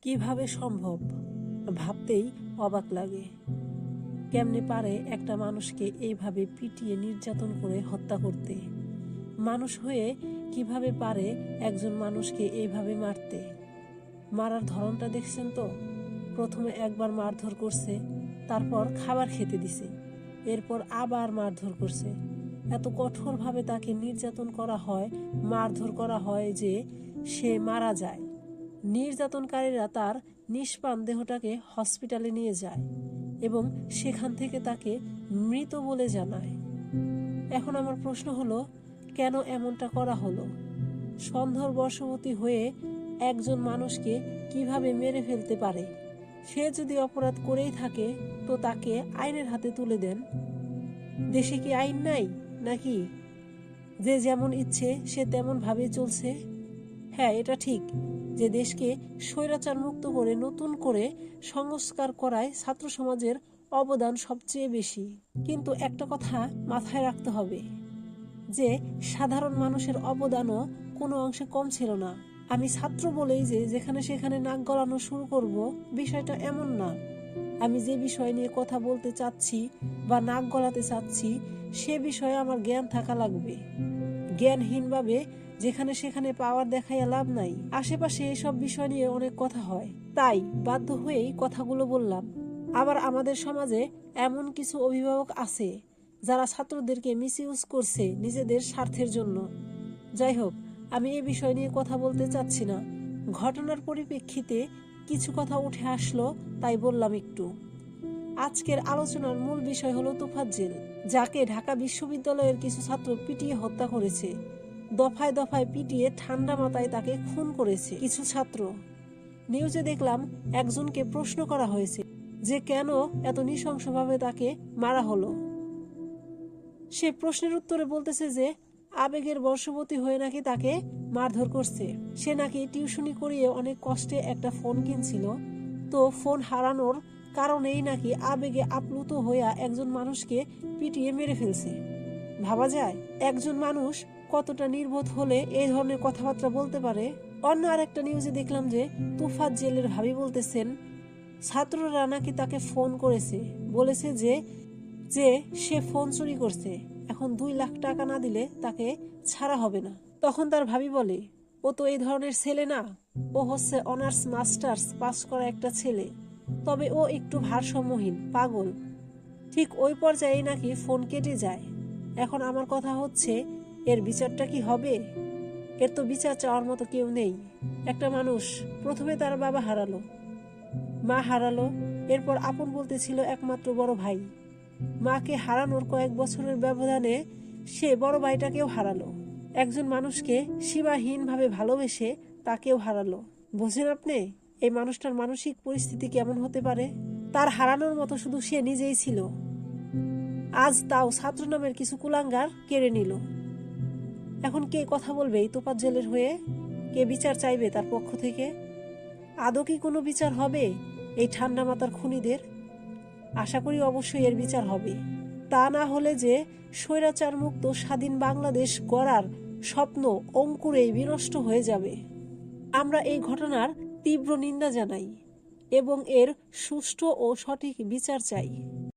কিভাবে সম্ভব ভাবতেই অবাক লাগে। কেমনে পারে একটা মানুষকে এইভাবে পিটিয়ে নির্যাতন করে হত্যা করতে? মানুষ হয়ে কিভাবে পারে একজন মানুষকে এইভাবে মারতে? মারার ধরনটা দেখছেন তো? প্রথমে একবার মারধর করছে, তারপর খাবার খেতে দিছে, এরপর আবার মারধর করছে। এত কঠোরভাবে তাকে নির্যাতন করা হয়, মারধর করা হয় যে সে মারা যায়। নির্যাতনকারীরা তার নিষ্প্রাণ দেহটাকে হসপিটালে নিয়ে যায় এবং সেখান থেকে তাকে মৃত বলে জানায়। এখন আমার প্রশ্ন হলো, কেন এমনটা করা হলো? সন্দেহর বশবর্তী হয়ে একজন মানুষকে কিভাবে মেরে ফেলতে পারে? সে যদি অপরাধ করেই থাকে তো তাকে আইনের হাতে তুলে দেন। দেশে কি আইন নাই নাকি? যে যেমন ইচ্ছে সে তেমন ভাবে চলছে। হ্যাঁ, এটা ঠিক যে দেশকে স্বৈরাচার মুক্ত করে নতুন করে সংস্কার করায় ছাত্র সমাজের অবদান সবচেয়ে বেশি। কিন্তু একটা কথা মাথায় রাখতে হবে যে সাধারণ মানুষের অবদানও কোনো অংশে কম ছিল না। আমি ছাত্র বলেই যে যেখানে সেখানে নাক গলানো শুরু করব, বিষয়টা এমন না। আমি যে বিষয় নিয়ে কথা বলতে চাচ্ছি বা নাক গলাতে চাচ্ছি সে বিষয়ে আমার জ্ঞান থাকা লাগবে। জ্ঞানহীনভাবে যেখানে সেখানে পাওয়ার দেখাইয়া লাভ নাই। আশেপাশে এসব বিষয় নিয়ে অনেক কথা হয়, তাই বাধ্য হয়েই কথাগুলো বললাম। আবার আমাদের সমাজে এমন কিছু অভিভাবক আছে যারা ছাত্রদেরকে মিসইউজ করছে নিজেদের স্বার্থের জন্য। যাই হোক, আমি এই বিষয় নিয়ে কথা বলতে চাচ্ছি না। ঘটনার পরিপ্রেক্ষিতে কিছু কথা উঠে আসলো, তাই বললাম একটু। আজকের আলোচনার মূল বিষয় হলো তোফাজ্জেল, যাকে ঢাকা বিশ্ববিদ্যালয়ের কিছু ছাত্র পিটিয়ে হত্যা করেছে। দফায় দফায় পিটিয়ে ঠান্ডা মাথায় তাকে খুন করেছে কিছু ছাত্র। নিউজে দেখলাম একজনকে প্রশ্ন করা হয়েছে যে কেন এত নৃশংসভাবে তাকে মারা হলো। সে প্রশ্নের উত্তরে বলতেছে যে আবেগের বশবর্তী হয়ে নাকি তাকে মারধর করছে। সে নাকি টিউশনি করিয়ে অনেক কষ্টে একটা ফোন কিনছিল, তো ফোন হারানোর কারণেই নাকি আবেগে আপ্লুত হইয়া একজন মানুষকে পিটিয়ে মেরে ফেলছে। ভাবা যায় একজন মানুষ কতটা নির্বোধ হলে এই ধরনের কথাবার্তা বলতে পারে। অন্য আরেকটা নিউজে দেখলাম যে তোফাজ্জেলের ভাবি বলতেছেন ছাত্ররা নাকি তাকে ফোন করেছে, বলেছে যে যে সে ফোন চুরি করছে, এখন 2 লাখ টাকা না দিলে তাকে ছাড়া হবে না। তখন তার ভাবি বলে, ও তো এই ধরনের ছেলে না, ও হচ্ছে অনার্স মাস্টার্স পাস করা একটা ছেলে, তবে ও একটু ভারসাম্যহীন, পাগল। ঠিক ওই পর্যায়ে নাকি ফোন কেটে যায়। এখন আমার কথা হচ্ছে, এর বিচারটা কি হবে? এর তো বিচার চাওয়ার মতো কেউ নেই। একটা মানুষ প্রথমে তার বাবা হারালো, মা হারালো, এরপর আপন বলতে ছিল একমাত্র বড় ভাই। মাকে হারানোর কয়েক বছরের ব্যবধানে সে বড় ভাইটাকেও হারালো। একজন মানুষকে সীমাহীনভাবে ভালোবেসে তাকেও হারালো। বোঝেন আপনি এই মানুষটার মানসিক পরিস্থিতি কেমন হতে পারে? তার হারানোর মতো শুধু সে নিজেই ছিল, আজ তাও ছাত্র নামের কিছু কুলাঙ্গার কেড়ে নিল। এখন কে কথা বলবে এই তোফাজ্জেলের হয়ে? কে বিচার চাইবে তার পক্ষ থেকে? আদৌ কি কোনো বিচার হবে এই ঠান্ডা মাথার খুনিদের? আশা করি অবশ্যই এর বিচার হবে। তা না হলে যে স্বৈরাচার মুক্ত স্বাধীন বাংলাদেশ গড়ার স্বপ্ন অঙ্কুরেই বিনষ্ট হয়ে যাবে। আমরা এই ঘটনার তীব্র নিন্দা জানাই এবং এর সুষ্ঠু ও সঠিক বিচার চাই।